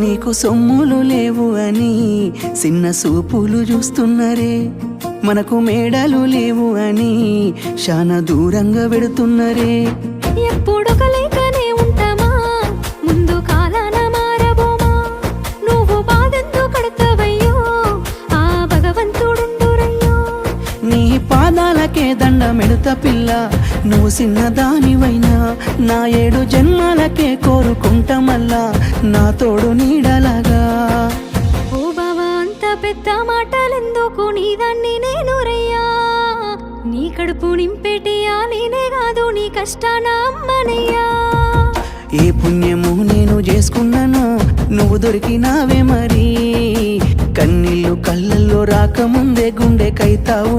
నీకు సొమ్ములు లేవు అని చిన్న సూపులు చూస్తున్నరే, మనకు మేడలు లేవు అని శానా దూరంగా పెడుతున్నరే. ఎప్పుడొక లేకనే ఉంటామా, ముందు కాలాన మారబోమా. నువ్వు బాధెందుకు కడతావయ్యో, ఆ భగవంతుడుండురయ్యో. నీ పాదాలకే దండమెడుత పిల్ల, నువ్వు చిన్నదానివైనా నా 7 జన్మాలకే కోరుకుంటా మల్లా నా తోడు నీడలాగా. ఓ బావా అంత పెద్ద మాటలెందుకు, నీదాన్ని నేను రయ్యా. నీ కడుపు నింపేటియా నేనే కాదు, నీ కష్టాన అమ్మనయ్యా. ఏ పుణ్యము నేను చేసుకున్నాను, నువ్వు దొరికినావే మరి. కన్నీళ్ళు కళ్ళల్లో రాకముందే గుండె కైతావు